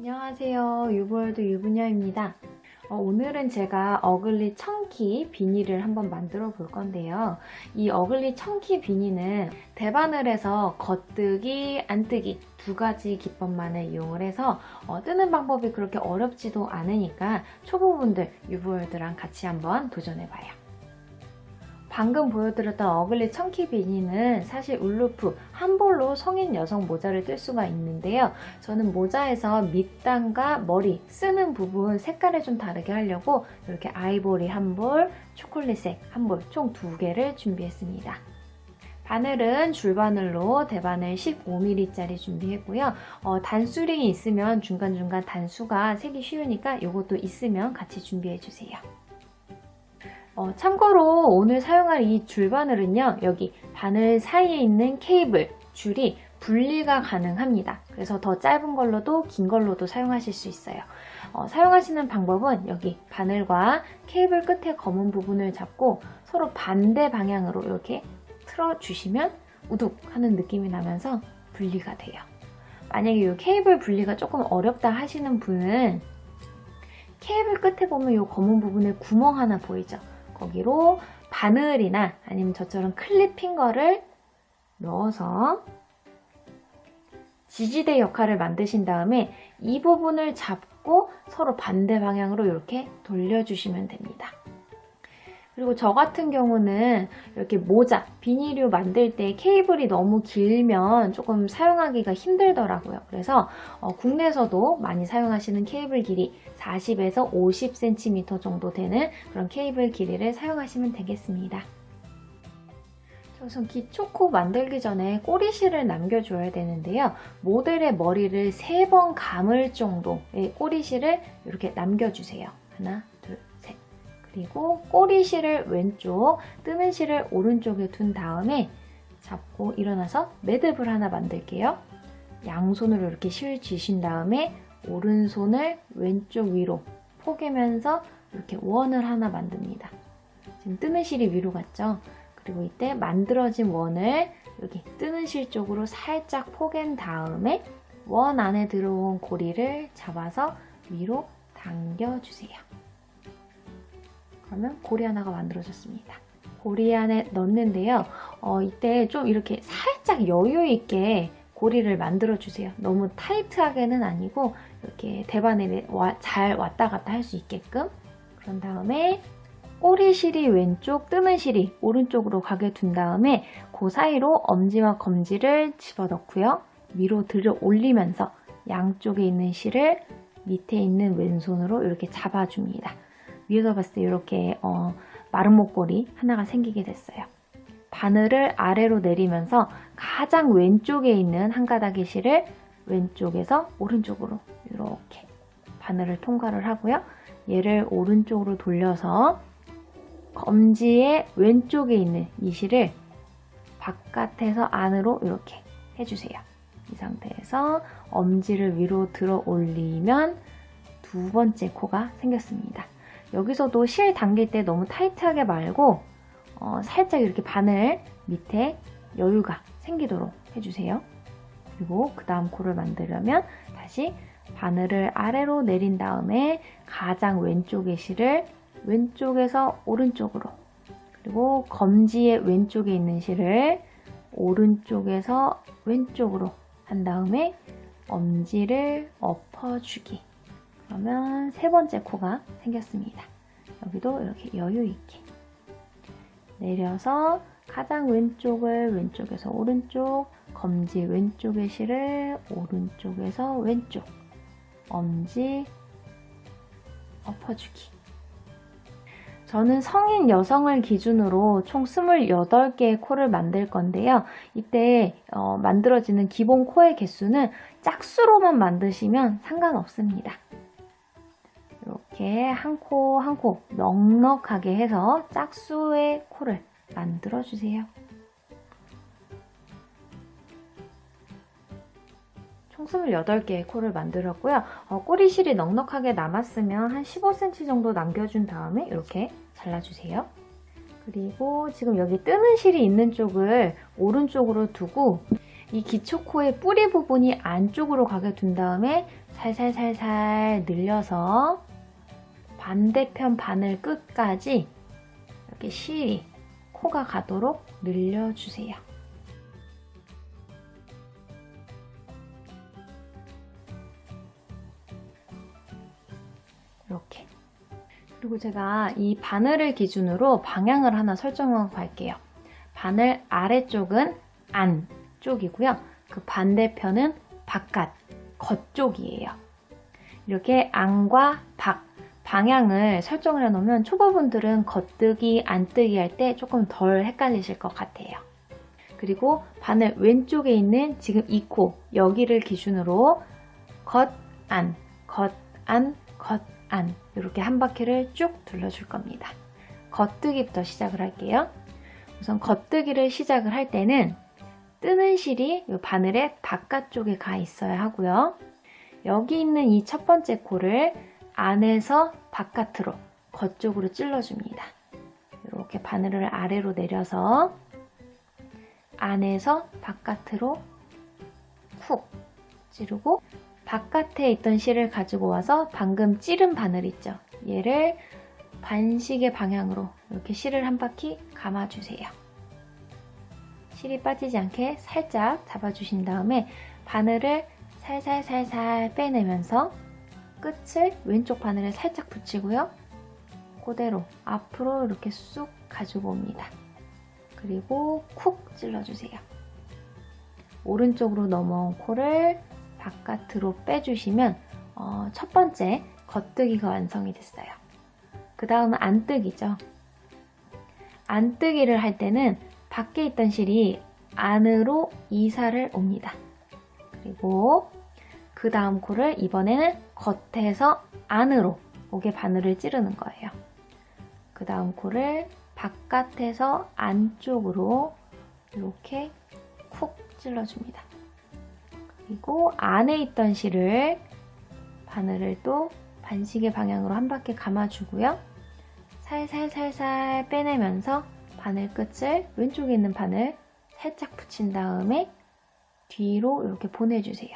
안녕하세요. 유보월드 유부녀입니다. 오늘은 제가 어글리 청키 비니를 한번 만들어 볼 건데요. 이 어글리 청키 비니는 대바늘에서 겉뜨기, 안뜨기 두 가지 기법만을 이용을 해서 뜨는 방법이 그렇게 어렵지도 않으니까 초보분들 유보월드랑 같이 한번 도전해봐요. 방금 보여드렸던 어글리 청키 비니는 사실 울루프 한 볼로 성인 여성 모자를 뜰 수가 있는데요. 저는 모자에서 밑단과 머리 쓰는 부분 색깔을 좀 다르게 하려고 이렇게 아이보리 한 볼, 초콜릿색 한 볼, 총 2개를 준비했습니다. 바늘은 줄바늘로 대바늘 15mm짜리 준비했고요. 단수링이 있으면 중간중간 단수가 세기 쉬우니까 이것도 있으면 같이 준비해주세요. 참고로 오늘 사용할 이 줄바늘은요, 여기 바늘 사이에 있는 케이블, 줄이 분리가 가능합니다. 그래서 더 짧은 걸로도 긴 걸로도 사용하실 수 있어요. 사용하시는 방법은 여기 바늘과 케이블 끝에 검은 부분을 잡고 서로 반대 방향으로 이렇게 틀어주시면 우둑 하는 느낌이 나면서 분리가 돼요. 만약에 이 케이블 분리가 조금 어렵다 하시는 분은 케이블 끝에 보면 이 검은 부분에 구멍 하나 보이죠? 거기로 바늘이나 아니면 저처럼 클리핑 거를 넣어서 지지대 역할을 만드신 다음에 이 부분을 잡고 서로 반대 방향으로 이렇게 돌려주시면 됩니다. 그리고 저 같은 경우는 이렇게 모자, 비닐류 만들 때 케이블이 너무 길면 조금 사용하기가 힘들더라고요. 그래서 국내에서도 많이 사용하시는 케이블 길이 40에서 50cm 정도 되는 그런 케이블 길이를 사용하시면 되겠습니다. 우선 기초코 만들기 전에 꼬리실을 남겨줘야 되는데요. 모델의 머리를 3번 감을 정도의 꼬리실을 이렇게 남겨주세요. 하나, 둘, 셋. 그리고 꼬리실을 왼쪽, 뜨는 실을 오른쪽에 둔 다음에 잡고 일어나서 매듭을 하나 만들게요. 양손으로 이렇게 실 쥐신 다음에 오른손을 왼쪽 위로 포개면서 이렇게 원을 하나 만듭니다. 지금 뜨는 실이 위로 갔죠? 그리고 이때 만들어진 원을 여기 뜨는 실 쪽으로 살짝 포갠 다음에 원 안에 들어온 고리를 잡아서 위로 당겨주세요. 그러면 고리 하나가 만들어졌습니다. 고리 안에 넣는데요. 이때 좀 이렇게 살짝 여유 있게 고리를 만들어주세요. 너무 타이트하게는 아니고 이렇게 대바늘에 잘 왔다 갔다 할 수 있게끔. 그런 다음에 꼬리실이 왼쪽, 뜨는 실이 오른쪽으로 가게 둔 다음에 그 사이로 엄지와 검지를 집어넣고요. 위로 들어 올리면서 양쪽에 있는 실을 밑에 있는 왼손으로 이렇게 잡아줍니다. 위에서 봤을 때 이렇게 마른 목걸이 하나가 생기게 됐어요. 바늘을 아래로 내리면서 가장 왼쪽에 있는 한 가닥의 실을 왼쪽에서 오른쪽으로 이렇게 바늘을 통과를 하고요. 얘를 오른쪽으로 돌려서 검지의 왼쪽에 있는 이 실을 바깥에서 안으로 이렇게 해주세요. 이 상태에서 엄지를 위로 들어 올리면 2번째 코가 생겼습니다. 여기서도 실 당길 때 너무 타이트하게 말고 살짝 이렇게 바늘 밑에 여유가 생기도록 해주세요. 그리고 그 다음 코를 만들려면 다시 바늘을 아래로 내린 다음에 가장 왼쪽의 실을 왼쪽에서 오른쪽으로, 그리고 검지의 왼쪽에 있는 실을 오른쪽에서 왼쪽으로 한 다음에 엄지를 엎어주기. 그러면 3번째 코가 생겼습니다. 여기도 이렇게 여유 있게 내려서 가장 왼쪽을 왼쪽에서 오른쪽, 검지 왼쪽의 실을 오른쪽에서 왼쪽, 엄지 엎어주기. 저는 성인 여성을 기준으로 총 28개의 코를 만들 건데요. 이때 만들어지는 기본 코의 개수는 짝수로만 만드시면 상관없습니다. 이렇게 한 코 한 코 넉넉하게 해서 짝수의 코를 만들어주세요. 총 28개의 코를 만들었고요. 꼬리실이 넉넉하게 남았으면 한 15cm 정도 남겨준 다음에 이렇게 잘라주세요. 그리고 지금 여기 뜨는 실이 있는 쪽을 오른쪽으로 두고 이 기초코의 뿌리 부분이 안쪽으로 가게 둔 다음에 살살살살 늘려서 반대편 바늘 끝까지 이렇게 실이 코가 가도록 늘려주세요. 이렇게. 그리고 제가 이 바늘을 기준으로 방향을 하나 설정하고 갈게요. 바늘 아래쪽은 안쪽이고요. 그 반대편은 바깥, 겉쪽이에요. 이렇게 안과 박, 방향을 설정을 해놓으면 초보분들은 겉뜨기, 안뜨기 할 때 조금 덜 헷갈리실 것 같아요. 그리고 바늘 왼쪽에 있는 지금 이 코, 여기를 기준으로 겉, 안, 겉, 안, 겉, 안 이렇게 한 바퀴를 쭉 둘러줄 겁니다. 겉뜨기부터 시작을 할게요. 우선 겉뜨기를 시작을 할 때는 뜨는 실이 이 바늘의 바깥쪽에 가 있어야 하고요. 여기 있는 이 첫 번째 코를 안에서 바깥으로 겉쪽으로 찔러줍니다. 이렇게 바늘을 아래로 내려서 안에서 바깥으로 훅 찌르고 바깥에 있던 실을 가지고 와서 방금 찌른 바늘 있죠? 얘를 반시계 방향으로 이렇게 실을 한 바퀴 감아주세요. 실이 빠지지 않게 살짝 잡아주신 다음에 바늘을 살살살살 빼내면서 끝을 왼쪽 바늘에 살짝 붙이고요. 그대로 앞으로 이렇게 쑥 가지고 옵니다. 그리고 쿡 찔러주세요. 오른쪽으로 넘어온 코를 바깥으로 빼주시면 첫 번째 겉뜨기가 완성이 됐어요. 그 다음은 안뜨기죠. 안뜨기를 할 때는 밖에 있던 실이 안으로 이사를 옵니다. 그리고 그 다음 코를 이번에는 겉에서 안으로 오게 바늘을 찌르는 거예요. 그 다음 코를 바깥에서 안쪽으로 이렇게 쿡 찔러줍니다. 그리고 안에 있던 실을 바늘을 또 반시계 방향으로 한 바퀴 감아주고요. 살살살살 빼내면서 바늘 끝을 왼쪽에 있는 바늘 살짝 붙인 다음에 뒤로 이렇게 보내주세요.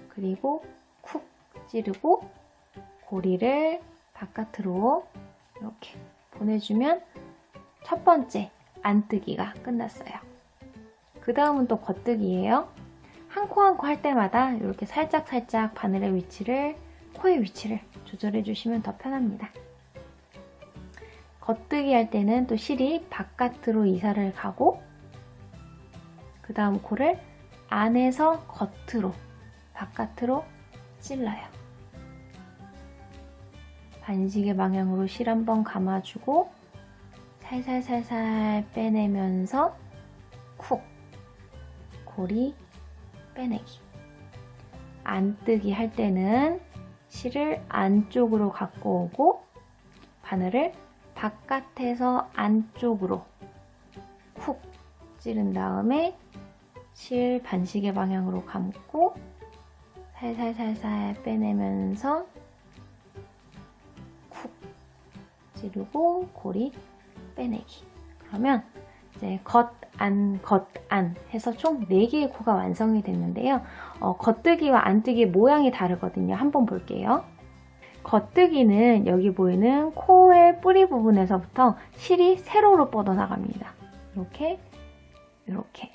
그리고 쿡 찌르고 고리를 바깥으로 이렇게 보내주면 첫 번째 안뜨기가 끝났어요. 그 다음은 또 겉뜨기예요. 한 코 한 코 할 때마다 이렇게 살짝살짝 바늘의 위치를, 코의 위치를 조절해 주시면 더 편합니다. 겉뜨기 할 때는 또 실이 바깥으로 이사를 가고 그 다음 코를 안에서 겉으로, 바깥으로 찔러요. 반시계 방향으로 실 한번 감아주고 살살살살 빼내면서 쿡, 고리 빼내기. 안뜨기 할 때는 실을 안쪽으로 갖고 오고 바늘을 바깥에서 안쪽으로 쿡 찌른 다음에 실 반시계 방향으로 감고 살살살살 빼내면서 쿡 찌르고 고리 빼내기. 그러면 이제 겉, 안 해서 총 4개의 코가 완성이 됐는데요. 겉뜨기와 안뜨기의 모양이 다르거든요. 한번 볼게요. 겉뜨기는 여기 보이는 코의 뿌리 부분에서부터 실이 세로로 뻗어나갑니다. 이렇게, 이렇게.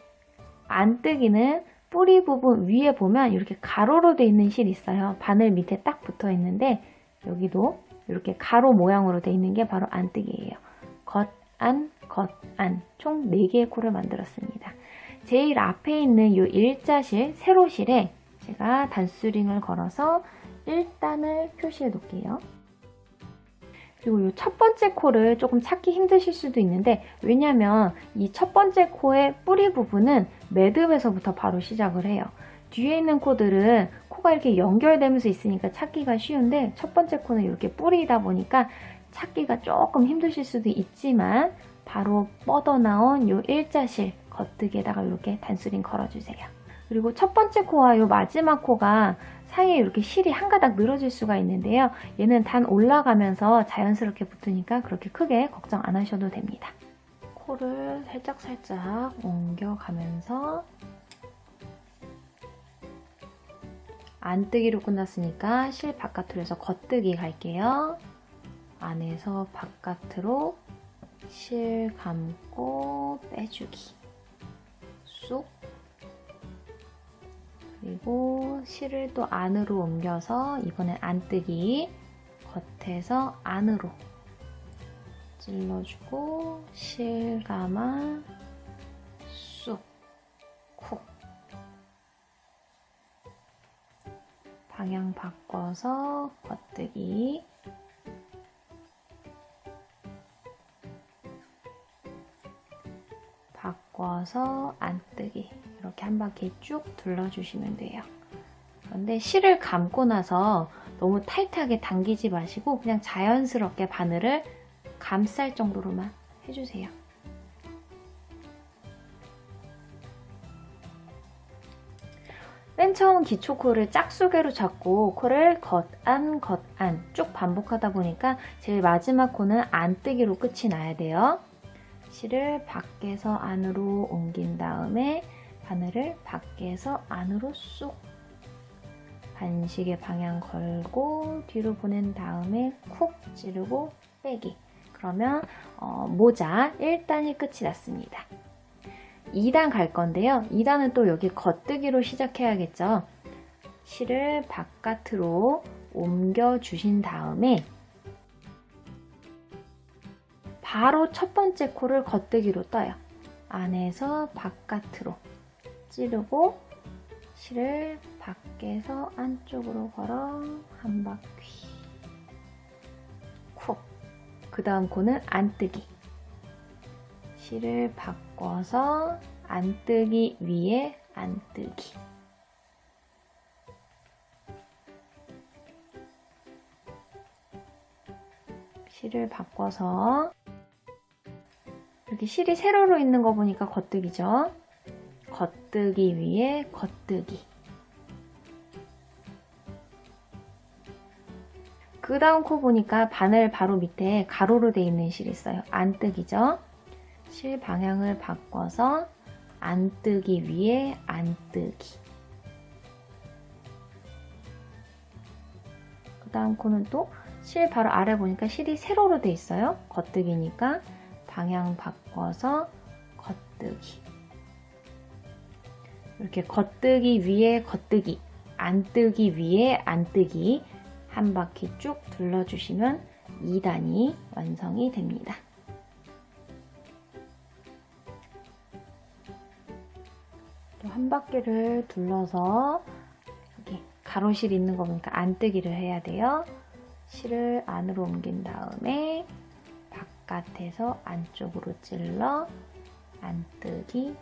안뜨기는 뿌리 부분 위에 보면 이렇게 가로로 되어 있는 실이 있어요. 바늘 밑에 딱 붙어 있는데 여기도 이렇게 가로 모양으로 되어 있는 게 바로 안뜨기예요. 겉, 안, 총 4개의 코를 만들었습니다. 제일 앞에 있는 이 일자실, 세로실에 제가 단수링을 걸어서 1단을 표시해 놓을게요. 그리고 이 첫 번째 코를 조금 찾기 힘드실 수도 있는데 왜냐면 이 첫 번째 코의 뿌리 부분은 매듭에서부터 바로 시작을 해요. 뒤에 있는 코들은 코가 이렇게 연결되면서 있으니까 찾기가 쉬운데 첫 번째 코는 이렇게 뿌리다 보니까 찾기가 조금 힘드실 수도 있지만 바로 뻗어나온 이 일자실 겉뜨기에다가 이렇게 단수링 걸어주세요. 그리고 첫 번째 코와 이 마지막 코가 사이에 이렇게 실이 한 가닥 늘어질 수가 있는데요. 얘는 단 올라가면서 자연스럽게 붙으니까 그렇게 크게 걱정 안 하셔도 됩니다. 코를 살짝살짝 옮겨가면서 안뜨기로 끝났으니까 실 바깥으로 해서 겉뜨기 갈게요. 안에서 바깥으로 실 감고 빼주기. 쑥. 그리고 실을 또 안으로 옮겨서 이번엔 안뜨기. 겉에서 안으로 찔러주고 실 감아 쑥. 쿡. 방향 바꿔서 겉뜨기. 바꿔서 안뜨기. 이렇게 한 바퀴 쭉 둘러주시면 돼요. 그런데 실을 감고 나서 너무 타이트하게 당기지 마시고 그냥 자연스럽게 바늘을 감쌀 정도로만 해주세요. 맨 처음 기초 코를 짝수개로 잡고 코를 겉안 겉안 쭉 반복하다 보니까 제일 마지막 코는 안뜨기로 끝이 나야 돼요. 실을 밖에서 안으로 옮긴 다음에 바늘을 밖에서 안으로 쏙 반시계 방향 걸고 뒤로 보낸 다음에 쿡 찌르고 빼기. 그러면 모자 1단이 끝이 났습니다. 2단 갈 건데요. 2단은 또 여기 겉뜨기로 시작해야겠죠. 실을 바깥으로 옮겨 주신 다음에 바로 첫 번째 코를 겉뜨기로 떠요. 안에서 바깥으로 찌르고 실을 밖에서 안쪽으로 걸어 한 바퀴 쿡. 그 다음 코는 안뜨기. 실을 바꿔서 안뜨기 위에 안뜨기. 실을 바꿔서 이렇게 실이 세로로 있는 거 보니까 겉뜨기죠. 겉뜨기 위에 겉뜨기. 그 다음 코 보니까 바늘 바로 밑에 가로로 되어 있는 실이 있어요. 안뜨기죠. 실 방향을 바꿔서 안뜨기 위에 안뜨기. 그 다음 코는 또 실 바로 아래 보니까 실이 세로로 되어 있어요. 겉뜨기니까 방향 바꿔서 겉뜨기. 이렇게 겉뜨기 위에 겉뜨기, 안뜨기 위에 안뜨기 한 바퀴 쭉 둘러주시면 2단이 완성이 됩니다. 또 한 바퀴를 둘러서 여기 가로실 있는 거 보니까 안뜨기를 해야 돼요. 실을 안으로 옮긴 다음에 바깥에서 안쪽으로 찔러 안뜨기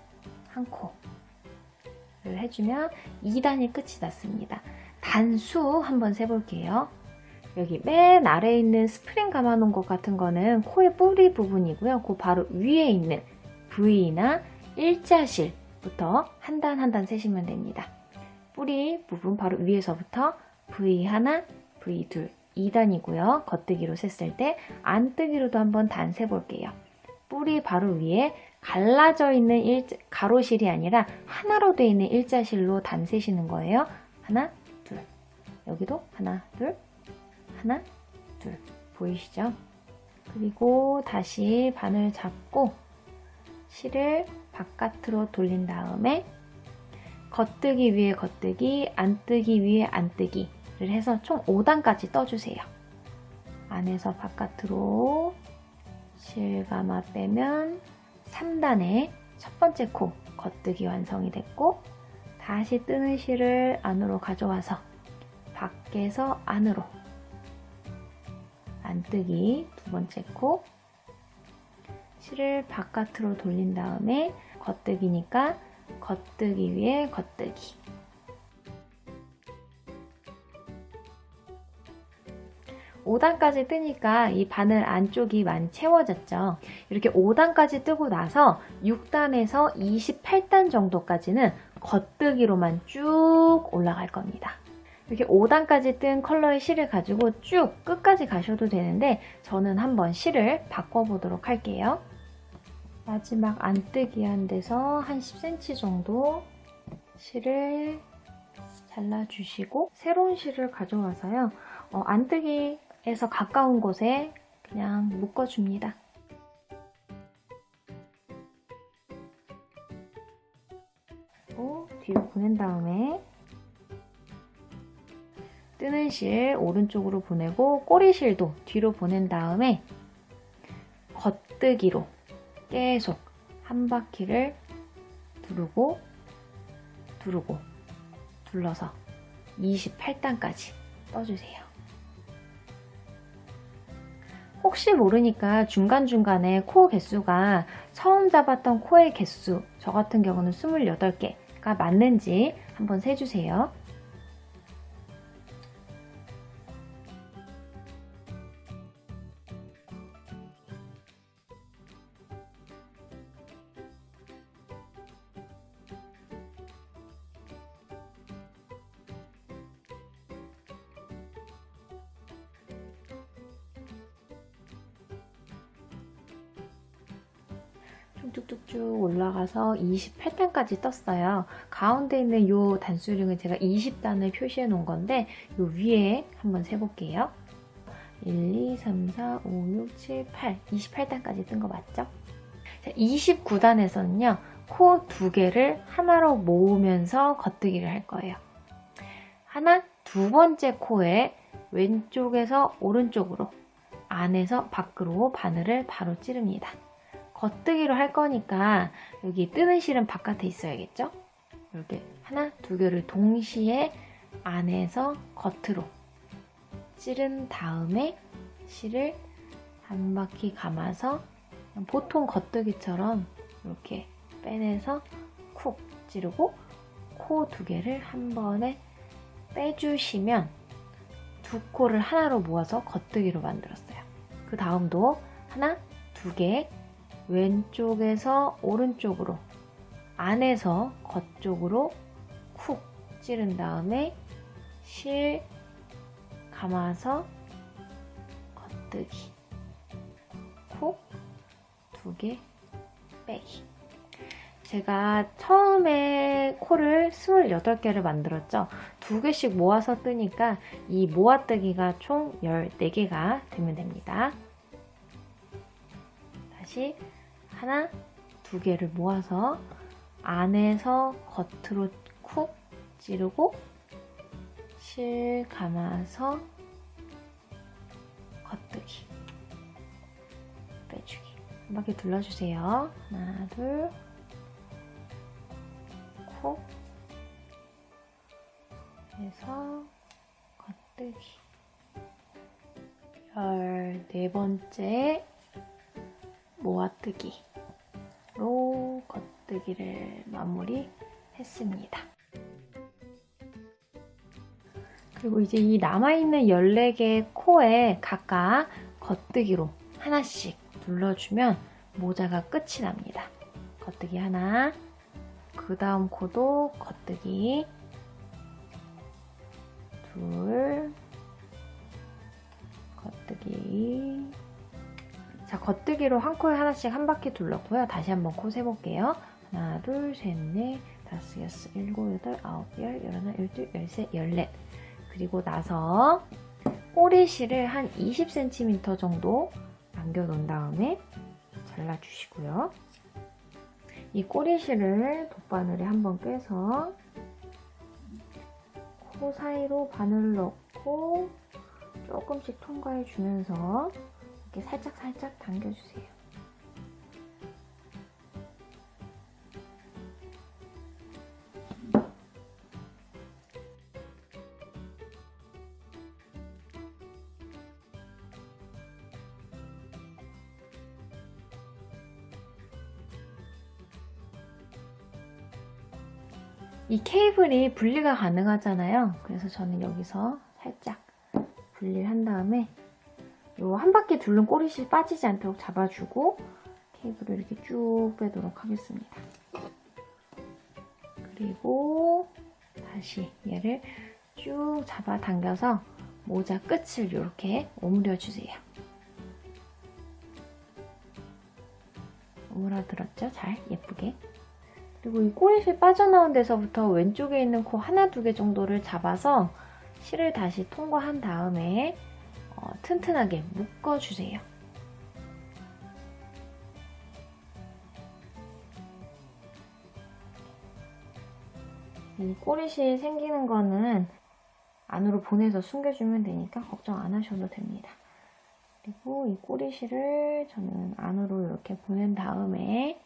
한 코를 해주면 2단이 끝이 났습니다. 단수 한번 세볼게요. 여기 맨 아래에 있는 스프링 감아놓은 것 같은 거는 코의 뿌리 부분이고요. 그 바로 위에 있는 V나 일자실부터 한 단 한 단 세시면 됩니다. 뿌리 부분 바로 위에서부터 V 하나, V 둘, 2단이고요. 겉뜨기로 셌을 때 안뜨기로도 한번 단 세볼게요. 뿌리 바로 위에 갈라져 있는 가로실이 아니라 하나로 되어 있는 일자실로 단 세시는 거예요. 하나, 둘. 여기도 하나, 둘, 하나, 둘. 보이시죠? 그리고 다시 바늘 잡고 실을 바깥으로 돌린 다음에 겉뜨기 위에 겉뜨기, 안뜨기 위에 안뜨기를 해서 총 5단까지 떠주세요. 안에서 바깥으로 실 감아 빼면 3단의 첫 번째 코 겉뜨기 완성이 됐고, 다시 뜨는 실을 안으로 가져와서 밖에서 안으로 안뜨기 두 번째 코, 실을 바깥으로 돌린 다음에 겉뜨기니까 겉뜨기 위에 겉뜨기. (5단까지) 뜨니까 이 바늘 안쪽이 많이 채워졌죠. 이렇게 5단까지 뜨고 나서 6단에서 28단 정도까지는 겉뜨기로만 쭉 올라갈 겁니다. 이렇게 5단까지 뜬 컬러의 실을 가지고 쭉 끝까지 가셔도 되는데 저는 한번 실을 바꿔보도록 할게요. 마지막 안뜨기 한 데서 한 10cm 정도 실을 잘라주시고 새로운 실을 가져와서요. 안뜨기에서 가까운 곳에 그냥 묶어줍니다. 뒤로 보낸 다음에 뜨는 실 오른쪽으로 보내고 꼬리실도 뒤로 보낸 다음에 겉뜨기로 계속 한 바퀴를 두르고 둘러서 28단까지 떠주세요. 혹시 모르니까 중간중간에 코 개수가 처음 잡았던 코의 개수, 저 같은 경우는 28개가 맞는지 한번 세주세요. 쭉쭉쭉 올라가서 28단까지 떴어요. 가운데 있는 이 단수령은 제가 20단을 표시해 놓은 건데 이 위에 한번 세볼게요. 1, 2, 3, 4, 5, 6, 7, 8 28단까지 뜬 거 맞죠? 29단에서는요. 코 2개를 하나로 모으면서 겉뜨기를 할 거예요. 두 번째 코에 왼쪽에서 오른쪽으로 안에서 밖으로 바늘을 바로 찌릅니다. 겉뜨기로 할 거니까 여기 뜨는 실은 바깥에 있어야겠죠? 이렇게 2개를 동시에 안에서 겉으로 찌른 다음에 실을 한 바퀴 감아서 보통 겉뜨기처럼 이렇게 빼내서 쿡 찌르고 코 2개를 한 번에 빼주시면 2코를 하나로 모아서 겉뜨기로 만들었어요. 그 다음도 2개 왼쪽에서 오른쪽으로 안에서 겉쪽으로 쿡 찌른 다음에 실 감아서 겉뜨기 쿡 2개 빼기. 제가 처음에 코를 28개를 만들었죠. 2개씩 모아서 뜨니까 이 모아뜨기가 총 14개가 되면 됩니다. 다시 2개를 모아서 안에서 겉으로 쿡 찌르고 실 감아서 겉뜨기 빼주기 한 바퀴 둘러주세요. 하나, 둘, 콕 해서 겉뜨기 14번째 모아뜨기로 겉뜨기를 마무리했습니다. 그리고 이제 이 남아있는 14개의 코에 각각 겉뜨기로 하나씩 눌러주면 모자가 끝이 납니다. 겉뜨기 하나, 그 다음 코도 겉뜨기 둘, 겉뜨기. 자, 겉뜨기로 한 코에 하나씩 한 바퀴 둘렀고요. 다시 한번 코 세볼게요. 하나, 둘, 셋, 넷, 다섯, 여섯, 일곱, 여덟, 아홉, 열, 열하나, 열둘, 열셋, 열넷. 그리고 나서 꼬리실을 한 20cm 정도 남겨놓은 다음에 잘라주시고요. 이 꼬리실을 돗바늘에 한번 꿰서 코 사이로 바늘 넣고 조금씩 통과해 주면서 이렇게 살짝 당겨주세요. 이 케이블이 분리가 가능하잖아요. 그래서 저는 여기서 살짝 분리를 한 다음에 요 한 바퀴 둘른 꼬리실 빠지지 않도록 잡아주고 케이블을 이렇게 쭉 빼도록 하겠습니다. 그리고 다시 얘를 쭉 잡아 당겨서 모자 끝을 이렇게 오므려주세요. 오므라들었죠? 잘 예쁘게. 그리고 이 꼬리실 빠져나온 데서부터 왼쪽에 있는 코 하나, 두 개 정도를 잡아서 실을 다시 통과한 다음에 튼튼하게 묶어주세요. 이 꼬리실 생기는 거는 안으로 보내서 숨겨주면 되니까 걱정 안 하셔도 됩니다. 그리고 이 꼬리실을 저는 안으로 이렇게 보낸 다음에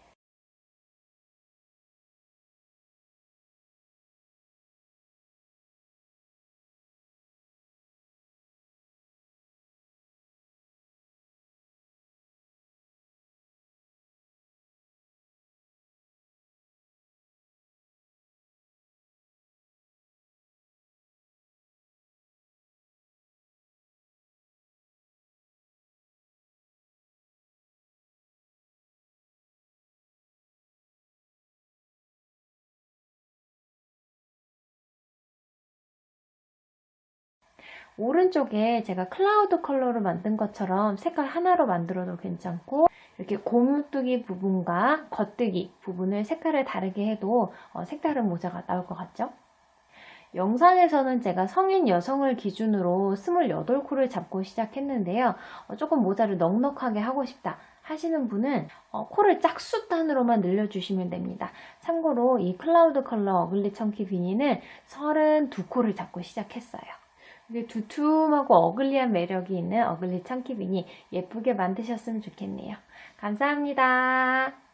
오른쪽에 제가 클라우드 컬러로 만든 것처럼 색깔 하나로 만들어도 괜찮고 이렇게 곰뚜기 부분과 겉뜨기 부분을 색깔을 다르게 해도 색다른 모자가 나올 것 같죠? 영상에서는 제가 성인 여성을 기준으로 28코를 잡고 시작했는데요. 조금 모자를 넉넉하게 하고 싶다 하시는 분은 코를 짝수단으로만 늘려주시면 됩니다. 참고로 이 클라우드 컬러 어글리 청키 비니는 32코를 잡고 시작했어요. 이게 두툼하고 어글리한 매력이 있는 어글리 청키 비니 예쁘게 만드셨으면 좋겠네요. 감사합니다.